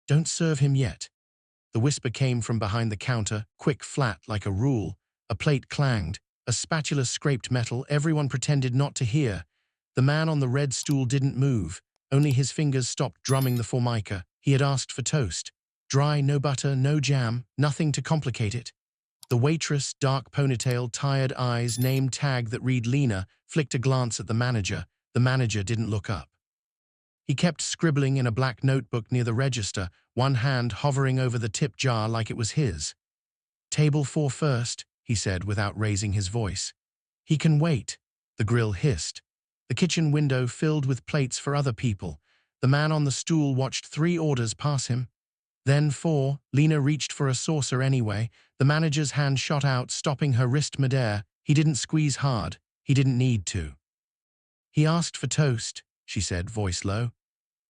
Don't serve him yet. The whisper came from behind the counter, quick, flat, like a rule. A plate clanged. A spatula scraped metal. Everyone pretended not to hear. The man on the red stool didn't move. Only his fingers stopped drumming the formica. He had asked for toast. Dry, no butter, no jam, nothing to complicate it. The waitress, dark ponytail, tired eyes, name tag that read Lena, flicked a glance at the manager. The manager didn't look up. He kept scribbling in a black notebook near the register, one hand hovering over the tip jar like it was his. "Table 4 first," he said without raising his voice. "He can wait," the grill hissed. The kitchen window filled with plates for other people. The man on the stool watched 3 orders pass him. Then 4. Lena reached for a saucer anyway. The manager's hand shot out, stopping her wrist midair. He didn't squeeze hard. He didn't need to. "He asked for toast," she said, voice low.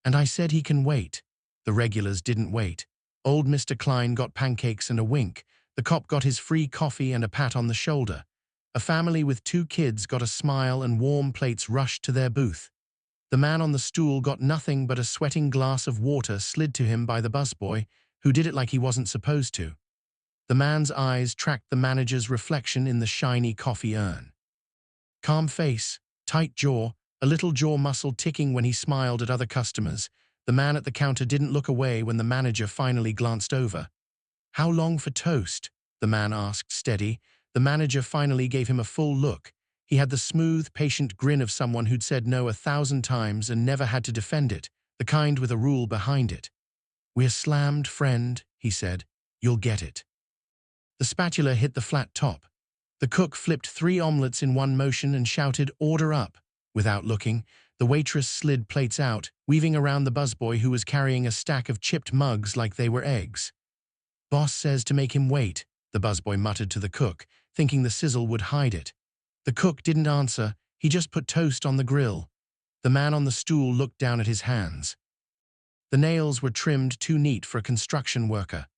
"And I said he can wait." The regulars didn't wait. Old Mr. Klein got pancakes and a wink. The cop got his free coffee and a pat on the shoulder. A family with 2 kids got a smile and warm plates rushed to their booth. The man on the stool got nothing but a sweating glass of water slid to him by the busboy, who did it like he wasn't supposed to. The man's eyes tracked the manager's reflection in the shiny coffee urn. Calm face, tight jaw, a little jaw muscle ticking when he smiled at other customers. The man at the counter didn't look away when the manager finally glanced over. "How long for toast?" the man asked, steady. The manager finally gave him a full look. He had the smooth, patient grin of someone who'd said no 1,000 times and never had to defend it, the kind with a rule behind it. "We're slammed, friend," he said. "You'll get it." The spatula hit the flat top. The cook flipped 3 omelets in one motion and shouted, "Order up." Without looking, the waitress slid plates out, weaving around the busboy who was carrying a stack of chipped mugs like they were eggs. "Boss says to make him wait," the busboy muttered to the cook, thinking the sizzle would hide it. The cook didn't answer. He just put toast on the grill. The man on the stool looked down at his hands. The nails were trimmed too neat for a construction worker.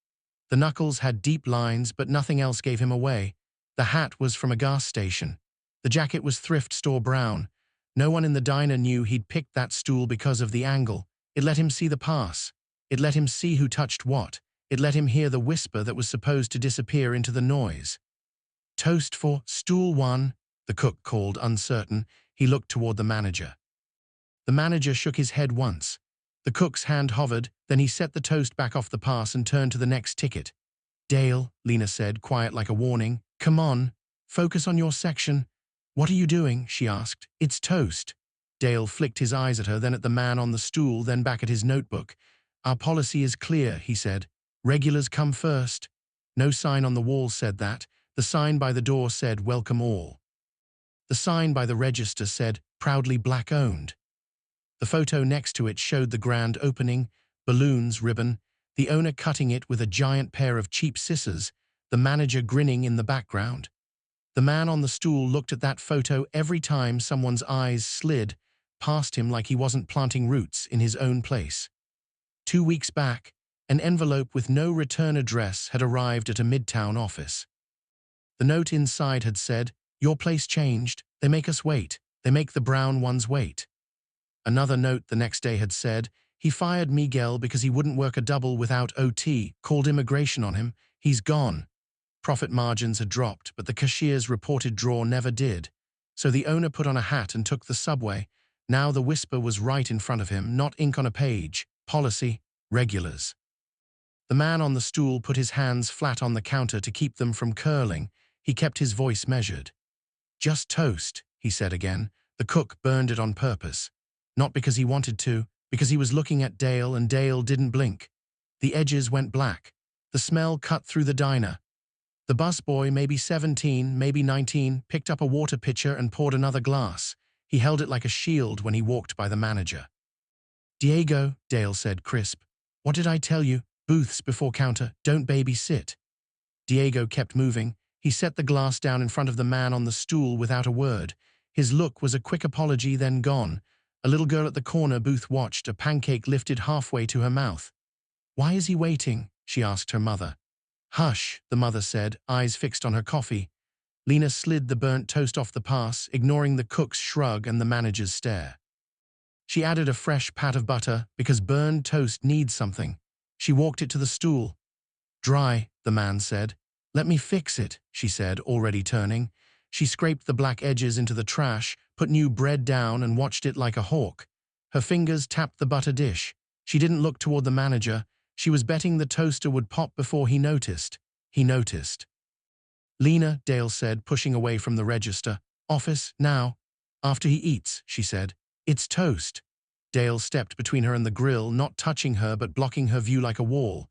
The knuckles had deep lines, but nothing else gave him away. The hat was from a gas station. The jacket was thrift store brown. No one in the diner knew he'd picked that stool because of the angle. It let him see the pass. It let him see who touched what. It let him hear the whisper that was supposed to disappear into the noise. "Toast for stool 1, the cook called, uncertain. He looked toward the manager. The manager shook his head once. The cook's hand hovered, then he set the toast back off the pass and turned to the next ticket. "Dale," Lena said, quiet like a warning. "Come on. Focus on your section." "What are you doing?" she asked. "It's toast." Dale flicked his eyes at her, then at the man on the stool, then back at his notebook. "Our policy is clear," he said. "Regulars come first." No sign on the wall said that. The sign by the door said, "Welcome all." The sign by the register said, "Proudly Black-owned." The photo next to it showed the grand opening, balloons, ribbon, the owner cutting it with a giant pair of cheap scissors, the manager grinning in the background. The man on the stool looked at that photo every time someone's eyes slid past him like he wasn't planting roots in his own place. 2 weeks back, an envelope with no return address had arrived at a midtown office. The note inside had said, "Your place changed. They make us wait. They make the brown ones wait." Another note the next day had said, "He fired Miguel because he wouldn't work a double without OT, called immigration on him. He's gone." Profit margins had dropped, but the cashier's reported draw never did. So the owner put on a hat and took the subway. Now the whisper was right in front of him, not ink on a page. Policy, regulars. The man on the stool put his hands flat on the counter to keep them from curling. He kept his voice measured. "Just toast," he said again. The cook burned it on purpose. Not because he wanted to, because he was looking at Dale and Dale didn't blink. The edges went black. The smell cut through the diner. The busboy, maybe 17, maybe 19, picked up a water pitcher and poured another glass. He held it like a shield when he walked by the manager. "Diego," Dale said, crisp. "What did I tell you? Booths before counter, don't babysit." Diego kept moving. He set the glass down in front of the man on the stool without a word. His look was a quick apology, then gone. A little girl at the corner booth watched, a pancake lifted halfway to her mouth. "Why is he waiting?" she asked her mother. "Hush," the mother said, eyes fixed on her coffee. Lena slid the burnt toast off the pass, ignoring the cook's shrug and the manager's stare. She added a fresh pat of butter, because burned toast needs something. She walked it to the stool. Dry, the man said. Let me fix it, she said, already turning. She scraped the black edges into the trash, put new bread down and watched it like a hawk. Her fingers tapped the butter dish. She didn't look toward the manager. She was betting the toaster would pop before he noticed. He noticed. Lena, Dale said, pushing away from the register. Office, now. After he eats, she said. It's toast. Dale stepped between her and the grill, not touching her but blocking her view like a wall.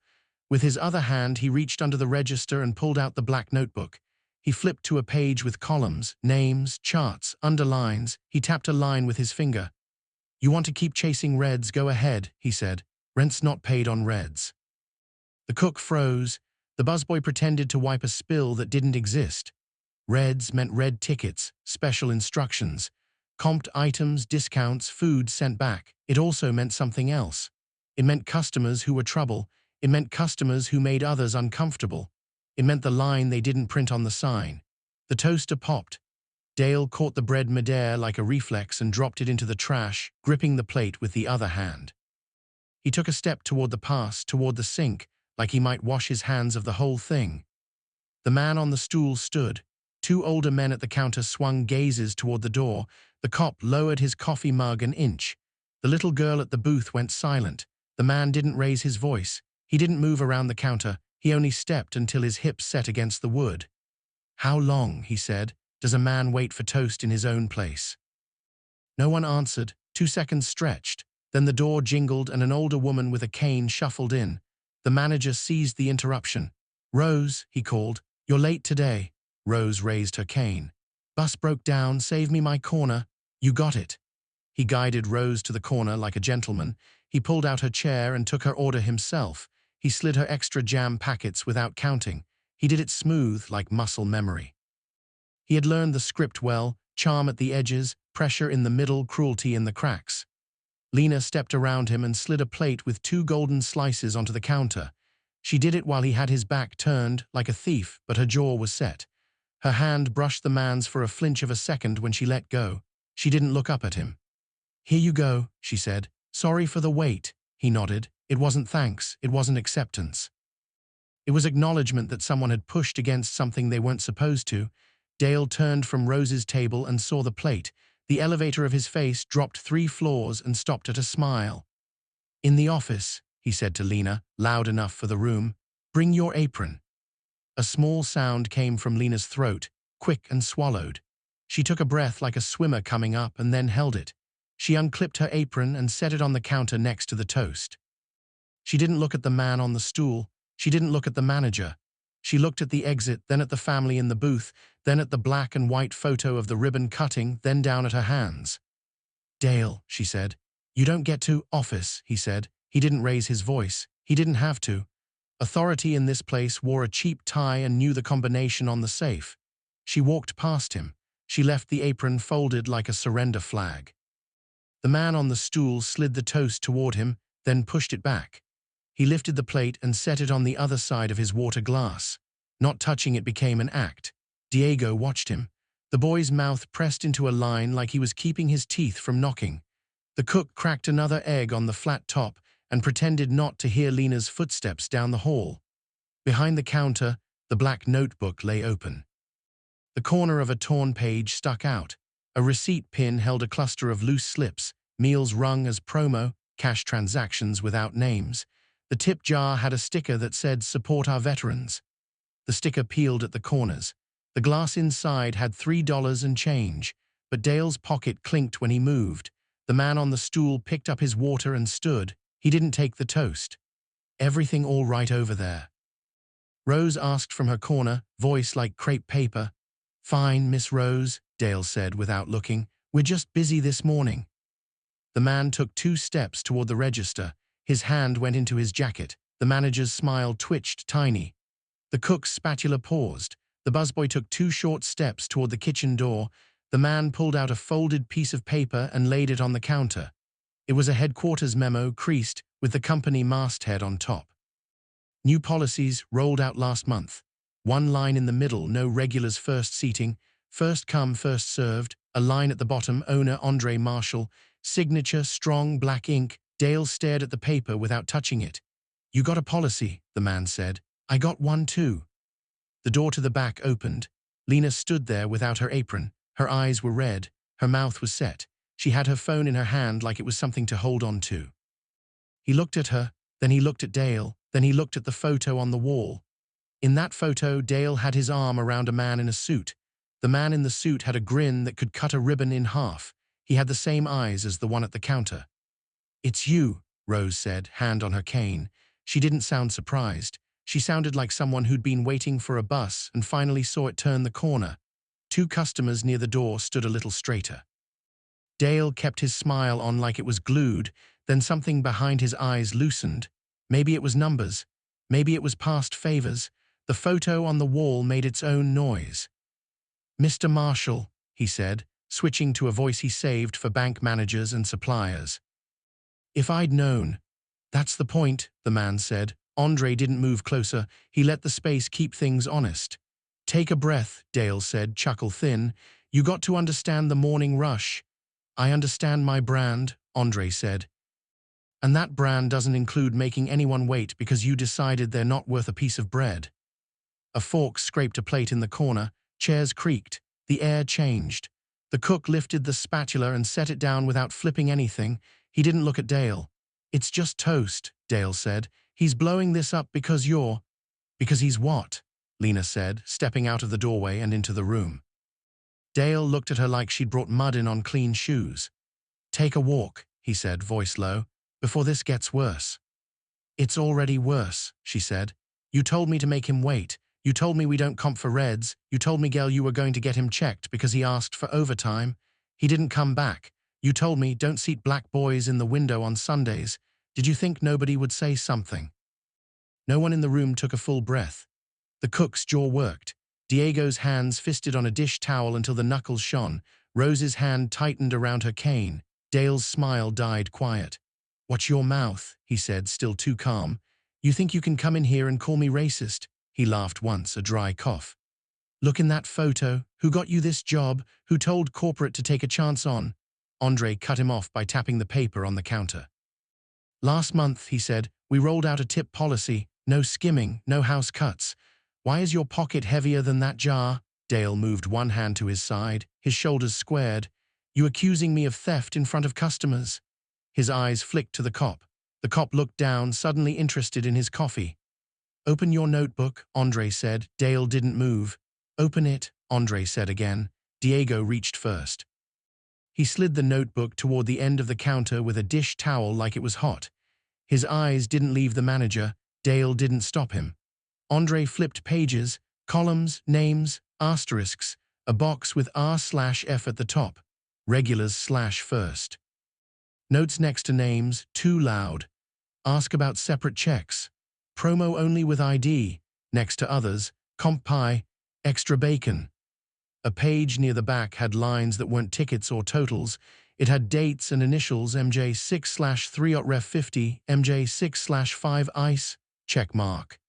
With his other hand, he reached under the register and pulled out the black notebook. He flipped to a page with columns, names, charts, underlines. He tapped a line with his finger. You want to keep chasing reds, go ahead, he said. Rent's not paid on reds. The cook froze. The busboy pretended to wipe a spill that didn't exist. Reds meant red tickets, special instructions. Comped items, discounts, food sent back. It also meant something else. It meant customers who were trouble. It meant customers who made others uncomfortable. It meant the line they didn't print on the sign. The toaster popped. Dale caught the bread midair like a reflex and dropped it into the trash, gripping the plate with the other hand. He took a step toward the pass, toward the sink, like he might wash his hands of the whole thing. The man on the stool stood. Two older men at the counter swung gazes toward the door. The cop lowered his coffee mug an inch. The little girl at the booth went silent. The man didn't raise his voice. He didn't move around the counter. He only stepped until his hips set against the wood. How long, he said, does a man wait for toast in his own place? No one answered. 2 seconds stretched. Then the door jingled and an older woman with a cane shuffled in. The manager seized the interruption. Rose, he called, you're late today. Rose raised her cane. Bus broke down, save me my corner. You got it. He guided Rose to the corner like a gentleman. He pulled out her chair and took her order himself. He slid her extra jam packets without counting. He did it smooth, like muscle memory. He had learned the script well, charm at the edges, pressure in the middle, cruelty in the cracks. Lena stepped around him and slid a plate with 2 golden slices onto the counter. She did it while he had his back turned, like a thief, but her jaw was set. Her hand brushed the man's for a flinch of a second when she let go. She didn't look up at him. Here you go, she said. Sorry for the wait, he nodded. It wasn't thanks, it wasn't acceptance. It was acknowledgement that someone had pushed against something they weren't supposed to. Dale turned from Rose's table and saw the plate. The elevator of his face dropped 3 floors and stopped at a smile. In the office, he said to Lena, loud enough for the room. Bring your apron. A small sound came from Lena's throat, quick and swallowed. She took a breath like a swimmer coming up and then held it. She unclipped her apron and set it on the counter next to the toast. She didn't look at the man on the stool. She didn't look at the manager. She looked at the exit, then at the family in the booth, then at the black and white photo of the ribbon cutting, then down at her hands. Dale, she said. You don't get to office, he said. He didn't raise his voice. He didn't have to. Authority in this place wore a cheap tie and knew the combination on the safe. She walked past him. She left the apron folded like a surrender flag. The man on the stool slid the toast toward him, then pushed it back. He lifted the plate and set it on the other side of his water glass. Not touching it became an act. Diego watched him. The boy's mouth pressed into a line like he was keeping his teeth from knocking. The cook cracked another egg on the flat top and pretended not to hear Lena's footsteps down the hall. Behind the counter, the black notebook lay open. The corner of a torn page stuck out. A receipt pin held a cluster of loose slips, meals rung as promo, cash transactions without names. The tip jar had a sticker that said, "Support our veterans." The sticker peeled at the corners. The glass inside had $3 and change, but Dale's pocket clinked when he moved. The man on the stool picked up his water and stood. He didn't take the toast. Everything all right over there? Rose asked from her corner, voice like crepe paper. Fine, Miss Rose, Dale said without looking. We're just busy this morning. The man took 2 steps toward the register. His hand went into his jacket. The manager's smile twitched tiny. The cook's spatula paused. The busboy took 2 short steps toward the kitchen door. The man pulled out a folded piece of paper and laid it on the counter. It was a headquarters memo, creased, with the company masthead on top. New policies rolled out last month. 1 line in the middle, no regulars first seating, first come, first served. A line at the bottom, owner Andre Marshall, signature strong black ink. Dale stared at the paper without touching it. You got a policy, the man said. I got one too. The door to the back opened. Lena stood there without her apron. Her eyes were red. Her mouth was set. She had her phone in her hand like it was something to hold on to. He looked at her, then he looked at Dale, then he looked at the photo on the wall. In that photo, Dale had his arm around a man in a suit. The man in the suit had a grin that could cut a ribbon in half. He had the same eyes as the one at the counter. "It's you," Rose said, hand on her cane. She didn't sound surprised. She sounded like someone who'd been waiting for a bus and finally saw it turn the corner. Two customers near the door stood a little straighter. Dale kept his smile on like it was glued, then something behind his eyes loosened. Maybe it was numbers. Maybe it was past favors. The photo on the wall made its own noise. "Mr. Marshall," he said, switching to a voice he saved for bank managers and suppliers. "If I'd known." "That's the point," the man said. Andre didn't move closer. He let the space keep things honest. "Take a breath," Dale said, chuckle thin. "You got to understand the morning rush." "I understand my brand," Andre said. "And that brand doesn't include making anyone wait because you decided they're not worth a piece of bread." A fork scraped a plate in the corner. Chairs creaked. The air changed. The cook lifted the spatula and set it down without flipping anything. He didn't look at Dale. "It's just toast," Dale said. "He's blowing this up because you're—" "Because he's what?" Lena said, stepping out of the doorway and into the room. Dale looked at her like she'd brought mud in on clean shoes. "Take a walk," he said, voice low, "before this gets worse." "It's already worse," she said. "You told me to make him wait. You told me we don't comp for Reds. You told Miguel you were going to get him checked because he asked for overtime. He didn't come back. You told me don't seat black boys in the window on Sundays. Did you think nobody would say something?" No one in the room took a full breath. The cook's jaw worked. Diego's hands fisted on a dish towel until the knuckles shone. Rose's hand tightened around her cane. Dale's smile died quiet. "Watch your mouth," he said, still too calm. "You think you can come in here and call me racist?" He laughed once, a dry cough. "Look in that photo. Who got you this job? Who told corporate to take a chance on?" Andre cut him off by tapping the paper on the counter. "Last month," he said, "we rolled out a tip policy. No skimming, no house cuts. Why is your pocket heavier than that jar?" Dale moved one hand to his side, his shoulders squared. "You accusing me of theft in front of customers?" His eyes flicked to the cop. The cop looked down, suddenly interested in his coffee. "Open your notebook," Andre said. Dale didn't move. "Open it," Andre said again. Diego reached first. He slid the notebook toward the end of the counter with a dish towel like it was hot. His eyes didn't leave the manager. Dale didn't stop him. Andre flipped pages, columns, names, asterisks, a box with R/F at the top. Regulars/first. Notes next to names, too loud. Ask about separate checks. Promo only with ID. Next to others, comp pie, extra bacon. A page near the back had lines that weren't tickets or totals. It had dates and initials: MJ6/3/Ref50, MJ6/5 ICE, check mark.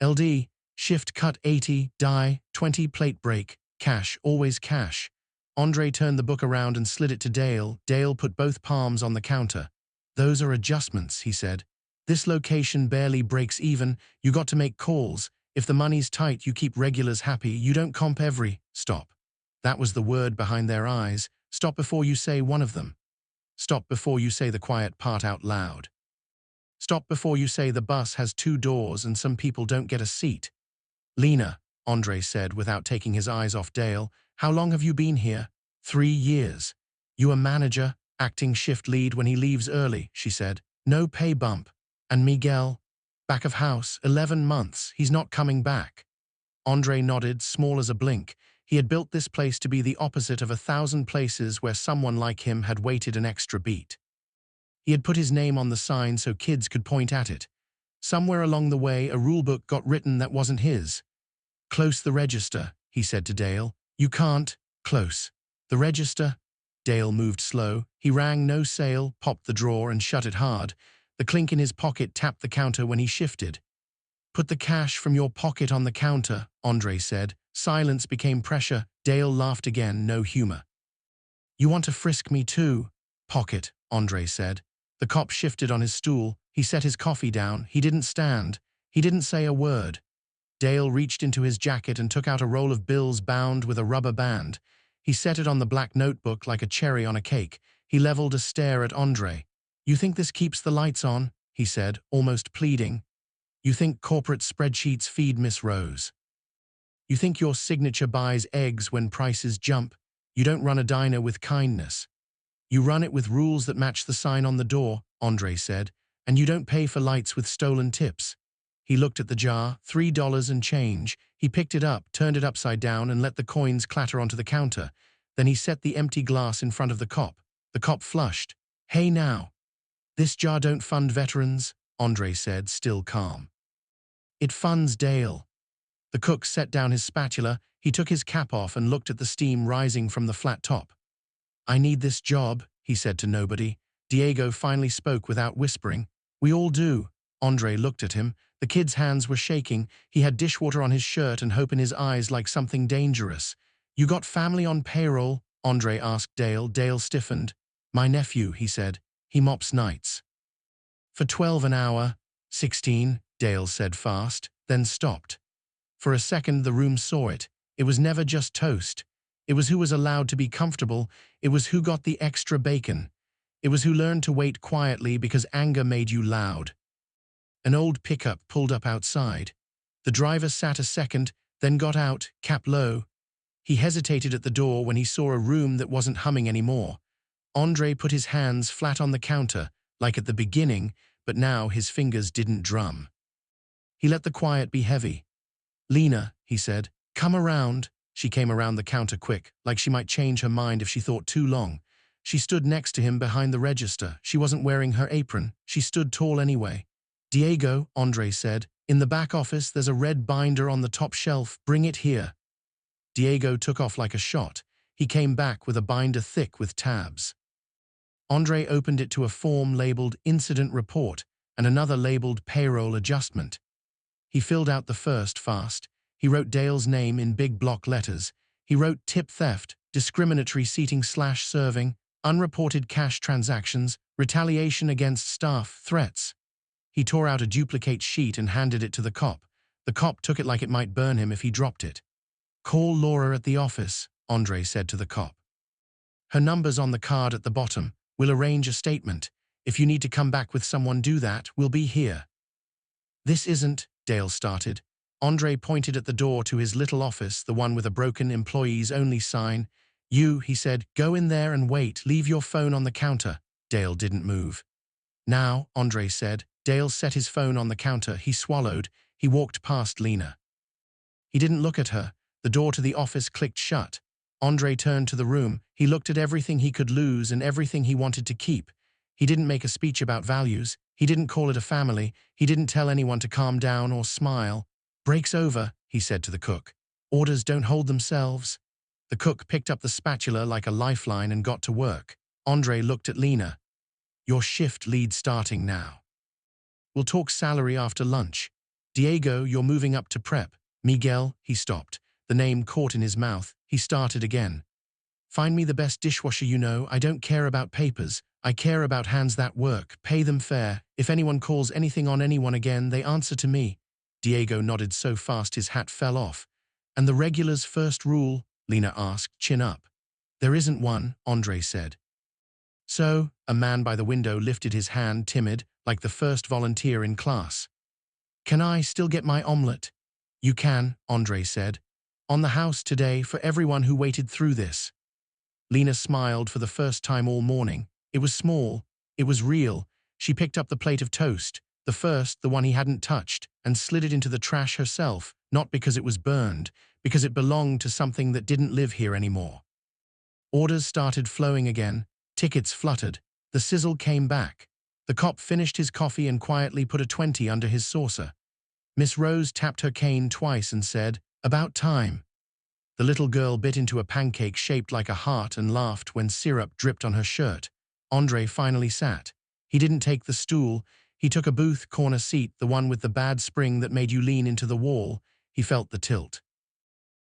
LD, shift cut 80, die, 20 plate break, cash, always cash. Andre turned the book around and slid it to Dale. Dale put both palms on the counter. "Those are adjustments," he said. "This location barely breaks even. You got to make calls. If the money's tight, you keep regulars happy. You don't comp every." "Stop." That was the word behind their eyes. "Stop before you say one of them. Stop before you say the quiet part out loud. Stop before you say the bus has 2 doors and some people don't get a seat." "Lena," Andre said without taking his eyes off Dale, "how long have you been here?" 3 years. "You a manager, acting shift lead when he leaves early," she said. "No pay bump. And Miguel? Back of house, 11 months. He's not coming back." Andre nodded, small as a blink. He had built this place to be the opposite of 1,000 places where someone like him had waited an extra beat. He had put his name on the sign so kids could point at it. Somewhere along the way, a rulebook got written that wasn't his. "Close the register," he said to Dale. "You can't." "Close the register." Dale moved slow. He rang no sale, popped the drawer and shut it hard. The clink in his pocket tapped the counter when he shifted. "Put the cash from your pocket on the counter," Andre said. Silence became pressure. Dale laughed again, no humor. "You want to frisk me too?" "Pocket," Andre said. The cop shifted on his stool. He set his coffee down. He didn't stand. He didn't say a word. Dale reached into his jacket and took out a roll of bills bound with a rubber band. He set it on the black notebook like a cherry on a cake. He leveled a stare at Andre. "You think this keeps the lights on?" he said, almost pleading. "You think corporate spreadsheets feed Miss Rose? You think your signature buys eggs when prices jump? You don't run a diner with kindness. You run it with rules that match the sign on the door," Andre said, "and you don't pay for lights with stolen tips." He looked at the jar, $3 and change. He picked it up, turned it upside down, and let the coins clatter onto the counter. Then he set the empty glass in front of the cop. The cop flushed. "Hey now. This jar don't fund veterans," Andre said, still calm. "It funds Dale." The cook set down his spatula. He took his cap off and looked at the steam rising from the flat top. "I need this job," he said to nobody. Diego finally spoke without whispering. "We all do." Andre looked at him. The kid's hands were shaking. He had dishwater on his shirt and hope in his eyes like something dangerous. "You got family on payroll?" Andre asked Dale. Dale stiffened. "My nephew," he said. "He mops nights." "For 12 an hour." 16, Dale said fast, then stopped. For a second the room saw it. It was never just toast. It was who was allowed to be comfortable. It was who got the extra bacon. It was who learned to wait quietly because anger made you loud. An old pickup pulled up outside. The driver sat a second, then got out, cap low. He hesitated at the door when he saw a room that wasn't humming anymore. Andre put his hands flat on the counter, like at the beginning, but now his fingers didn't drum. He let the quiet be heavy. "Lena," he said, "come around." She came around the counter quick, like she might change her mind if she thought too long. She stood next to him behind the register. She wasn't wearing her apron. She stood tall anyway. "Diego," Andre said, "in the back office there's a red binder on the top shelf. Bring it here." Diego took off like a shot. He came back with a binder thick with tabs. Andre opened it to a form labeled Incident Report and another labeled Payroll Adjustment. He filled out the first fast. He wrote Dale's name in big block letters. He wrote tip theft, discriminatory seating/serving, unreported cash transactions, retaliation against staff, threats. He tore out a duplicate sheet and handed it to the cop. The cop took it like it might burn him if he dropped it. "Call Laura at the office," Andre said to the cop. "Her number's on the card at the bottom. We'll arrange a statement. If you need to come back with someone, do that. We'll be here." "This isn't," Dale started. Andre pointed at the door to his little office, the one with a broken employees only sign. "You," he said, "go in there and wait. Leave your phone on the counter." Dale didn't move. "Now," Andre said. Dale set his phone on the counter. He swallowed. He walked past Lena. He didn't look at her. The door to the office clicked shut. Andre turned to the room. He looked at everything he could lose and everything he wanted to keep. He didn't make a speech about values. He didn't call it a family. He didn't tell anyone to calm down or smile. "Break's over," he said to the cook. "Orders don't hold themselves." The cook picked up the spatula like a lifeline and got to work. Andre looked at Lena. "Your shift lead starting now. We'll talk salary after lunch. Diego, you're moving up to prep. Miguel," he stopped. The name caught in his mouth. He started again. "Find me the best dishwasher you know. I don't care about papers. I care about hands that work. Pay them fair. If anyone calls anything on anyone again, they answer to me." Diego nodded so fast his hat fell off. "And the regular's first rule?" Lena asked, chin up. "There isn't one," Andre said. "So," a man by the window lifted his hand, timid, like the first volunteer in class. "Can I still get my omelette?" "You can," Andre said. "On the house today for everyone who waited through this." Lena smiled for the first time all morning. It was small. It was real. She picked up the plate of toast, the first, the one he hadn't touched, and slid it into the trash herself, not because it was burned, because it belonged to something that didn't live here anymore. Orders started flowing again. Tickets fluttered. The sizzle came back. The cop finished his coffee and quietly put a 20 under his saucer. Miss Rose tapped her cane twice and said, "About time." The little girl bit into a pancake shaped like a heart and laughed when syrup dripped on her shirt. Andre finally sat. He didn't take the stool. He took a booth corner seat, the one with the bad spring that made you lean into the wall. He felt the tilt.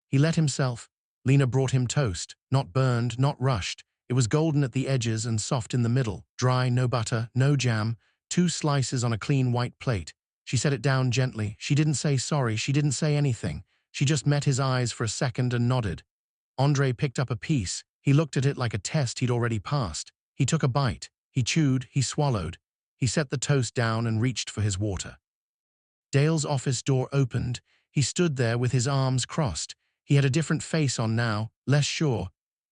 He let himself. Lena brought him toast, not burned, not rushed. It was golden at the edges and soft in the middle, dry, no butter, no jam, 2 slices on a clean white plate. She set it down gently. She didn't say sorry, she didn't say anything. She just met his eyes for a second and nodded. Andre picked up a piece. He looked at it like a test he'd already passed. He took a bite. He chewed, he swallowed. He set the toast down and reached for his water. Dale's office door opened. He stood there with his arms crossed. He had a different face on now, less sure.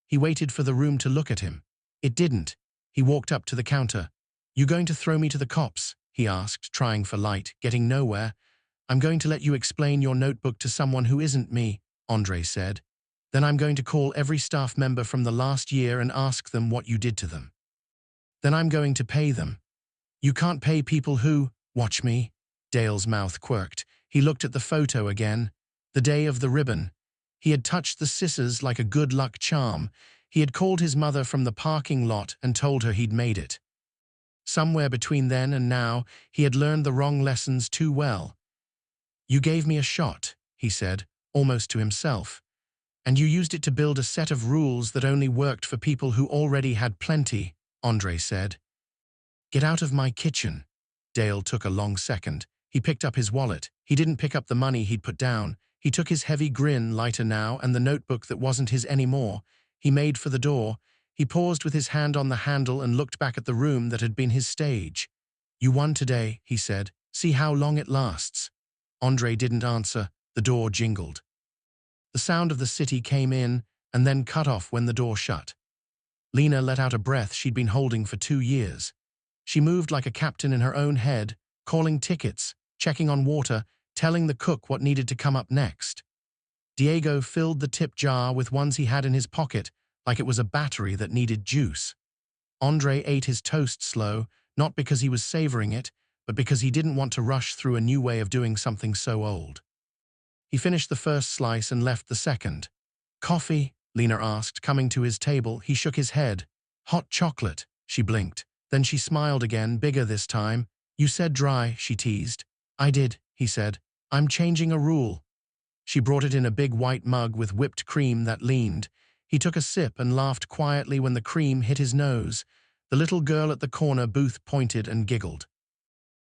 He waited for the room to look at him. It didn't. He walked up to the counter. "You going to throw me to the cops?" he asked, trying for light, getting nowhere. "I'm going to let you explain your notebook to someone who isn't me," Andre said. "Then I'm going to call every staff member from the last year and ask them what you did to them. Then I'm going to pay them." "You can't pay people who—" "Watch me." Dale's mouth quirked. He looked at the photo again. The day of the ribbon. He had touched the scissors like a good luck charm. He had called his mother from the parking lot and told her he'd made it. Somewhere between then and now, he had learned the wrong lessons too well. "You gave me a shot," he said, almost to himself. "And you used it to build a set of rules that only worked for people who already had plenty," Andre said. "Get out of my kitchen." Dale took a long second. He picked up his wallet. He didn't pick up the money he'd put down. He took his heavy grin, lighter now, and the notebook that wasn't his anymore. He made for the door. He paused with his hand on the handle and looked back at the room that had been his stage. "You won today," he said. "See how long it lasts." Andre didn't answer. The door jingled. The sound of the city came in and then cut off when the door shut. Lena let out a breath she'd been holding for 2 years. She moved like a captain in her own head, calling tickets, checking on water, telling the cook what needed to come up next. Diego filled the tip jar with ones he had in his pocket, like it was a battery that needed juice. Andre ate his toast slow, not because he was savoring it, but because he didn't want to rush through a new way of doing something so old. He finished the first slice and left the second. "Coffee?" Lena asked, coming to his table. He shook his head. "Hot chocolate," she blinked. Then she smiled again, bigger this time. "You said dry," she teased. "I did," he said. "I'm changing a rule." She brought it in a big white mug with whipped cream that leaned. He took a sip and laughed quietly when the cream hit his nose. The little girl at the corner booth pointed and giggled.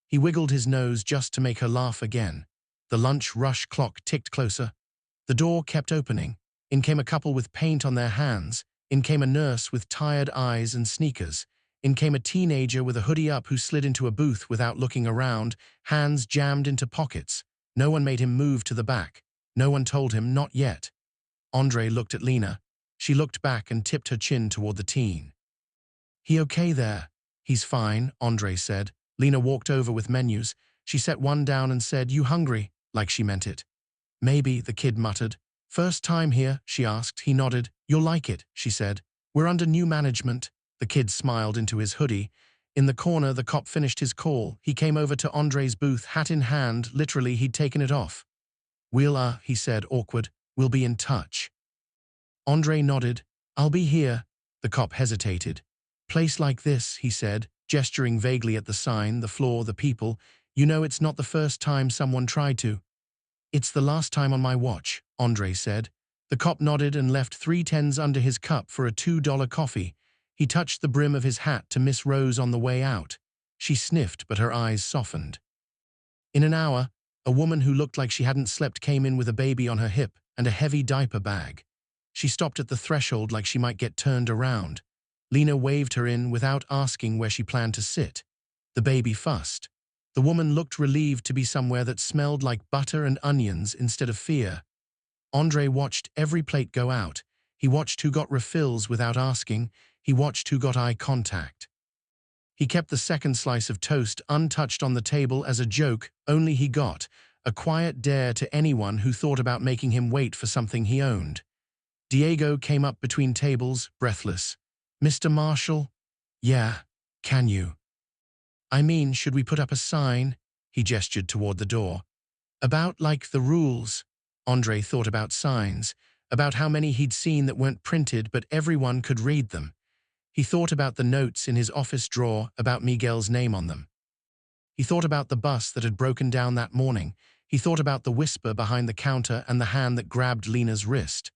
He wiggled his nose just to make her laugh again. The lunch rush clock ticked closer. The door kept opening. In came a couple with paint on their hands. In came a nurse with tired eyes and sneakers. In came a teenager with a hoodie up who slid into a booth without looking around, hands jammed into pockets. No one made him move to the back. No one told him not yet. Andre looked at Lena. She looked back and tipped her chin toward the teen. "He okay there?" "He's fine," Andre said. Lena walked over with menus. She set one down and said, "You hungry?" like she meant it. "Maybe," the kid muttered. "First time here?" she asked. He nodded. "You'll like it," she said. "We're under new management." The kid smiled into his hoodie. In the corner, the cop finished his call. He came over to Andre's booth, hat in hand. Literally, he'd taken it off. "We'll, he said, awkward. "We'll be in touch." Andre nodded. "I'll be here." The cop hesitated. "Place like this," he said, gesturing vaguely at the sign, the floor, the people. "You know it's not the first time someone tried to." "It's the last time on my watch," Andre said. The cop nodded and left 3 tens under his cup for a $2 coffee. He touched the brim of his hat to Miss Rose on the way out. She sniffed, but her eyes softened. In an hour, a woman who looked like she hadn't slept came in with a baby on her hip and a heavy diaper bag. She stopped at the threshold like she might get turned around. Lena waved her in without asking where she planned to sit. The baby fussed. The woman looked relieved to be somewhere that smelled like butter and onions instead of fear. Andre watched every plate go out. He watched who got refills without asking. He watched who got eye contact. He kept the second slice of toast untouched on the table as a joke, only he got a quiet dare to anyone who thought about making him wait for something he owned. Diego came up between tables, breathless. "Mr. Marshall?" "Yeah, can you?" "I mean, should we put up a sign?" He gestured toward the door. "About, like, the rules." Andre thought about signs, about how many he'd seen that weren't printed but everyone could read them. He thought about the notes in his office drawer about Miguel's name on them. He thought about the bus that had broken down that morning. He thought about the whisper behind the counter and the hand that grabbed Lena's wrist.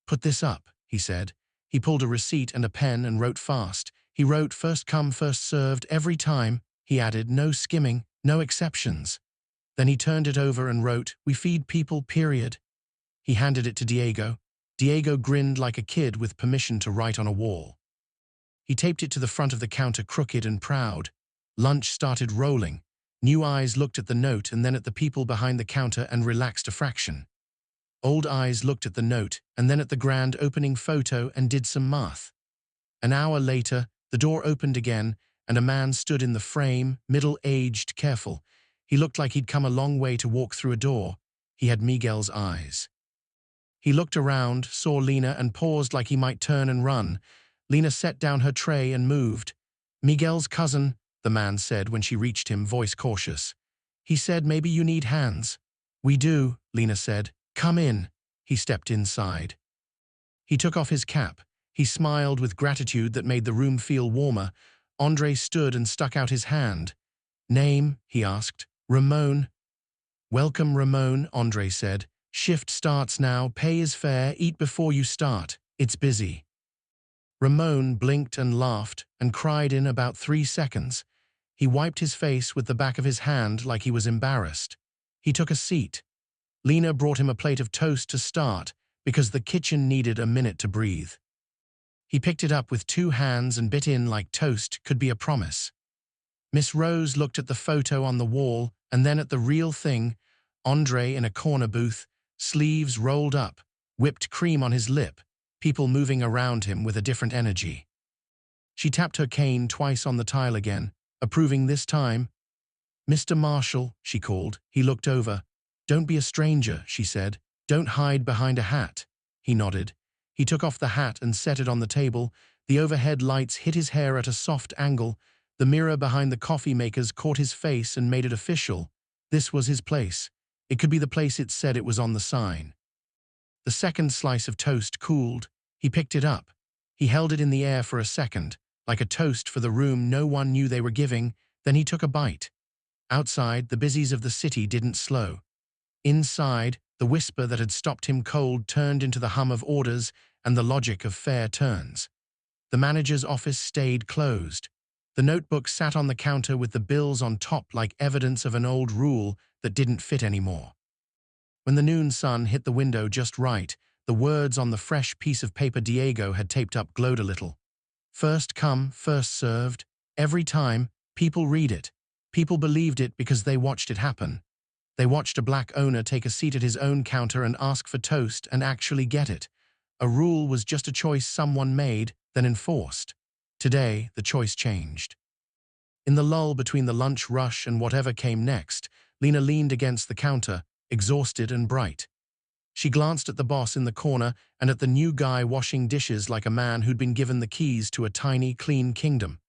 "Put this up," he said. He pulled a receipt and a pen and wrote fast. He wrote, "First come, first served, every time." he added, no skimming, no exceptions. Then he turned it over and wrote, "We feed people, period." He handed it to Diego. Diego grinned like a kid with permission to write on a wall. He taped it to the front of the counter, crooked and proud. Lunch started rolling. New eyes looked at the note and then at the people behind the counter and relaxed a fraction. Old eyes looked at the note and then at the grand opening photo and did some math. An hour later, the door opened again and a man stood in the frame, middle-aged, careful. He looked like he'd come a long way to walk through a door. He had Miguel's eyes. He looked around, saw Lena, and paused like he might turn and run. Lena set down her tray and moved. "Miguel's cousin," the man said when she reached him, voice cautious. "He said maybe you need hands." "We do," Lena said. "Come in." He stepped inside. He took off his cap. He smiled with gratitude that made the room feel warmer. Andre stood and stuck out his hand. "Name?" he asked. "Ramon." "Welcome, Ramon," Andre said. "Shift starts now. Pay is fair. Eat before you start. It's busy." Ramon blinked and laughed and cried in about 3 seconds. He wiped his face with the back of his hand like he was embarrassed. He took a seat. Lena brought him a plate of toast to start because the kitchen needed a minute to breathe. He picked it up with 2 hands and bit in like toast could be a promise. Miss Rose looked at the photo on the wall and then at the real thing, Andre in a corner booth, sleeves rolled up, whipped cream on his lip, people moving around him with a different energy. She tapped her cane twice on the tile again, approving this time. "Mr. Marshall," she called. He looked over. "Don't be a stranger," she said. "Don't hide behind a hat." He nodded. He took off the hat and set it on the table. The overhead lights hit his hair at a soft angle. The mirror behind the coffee makers caught his face and made it official. This was his place. It could be the place it said it was on the sign. The second slice of toast cooled. He picked it up. He held it in the air for a second, like a toast for the room no one knew they were giving. Then he took a bite. Outside, the busies of the city didn't slow. Inside, the whisper that had stopped him cold turned into the hum of orders and the logic of fair turns. The manager's office stayed closed. The notebook sat on the counter with the bills on top like evidence of an old rule that didn't fit anymore. When the noon sun hit the window just right, the words on the fresh piece of paper Diego had taped up glowed a little. First come, first served. Every time, people read it. People believed it because they watched it happen. They watched a black owner take a seat at his own counter and ask for toast and actually get it. A rule was just a choice someone made, then enforced. Today, the choice changed. In the lull between the lunch rush and whatever came next, Lena leaned against the counter, exhausted and bright. She glanced at the boss in the corner and at the new guy washing dishes like a man who'd been given the keys to a tiny, clean kingdom.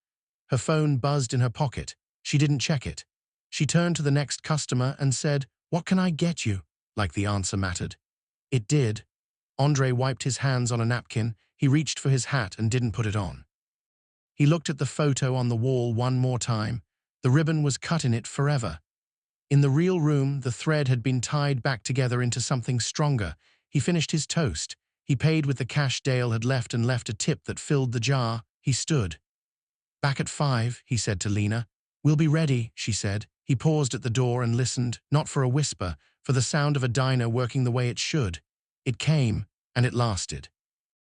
Her phone buzzed in her pocket. She didn't check it. She turned to the next customer and said, "What can I get you?" like the answer mattered. It did. Andre wiped his hands on a napkin. He reached for his hat and didn't put it on. He looked at the photo on the wall one more time. The ribbon was cut in it forever. In the real room, the thread had been tied back together into something stronger. He finished his toast. He paid with the cash Dale had left and left a tip that filled the jar. He stood. "Back at 5, he said to Lena. "We'll be ready," she said. He paused at the door and listened, not for a whisper, for the sound of a diner working the way it should. It came, and it lasted.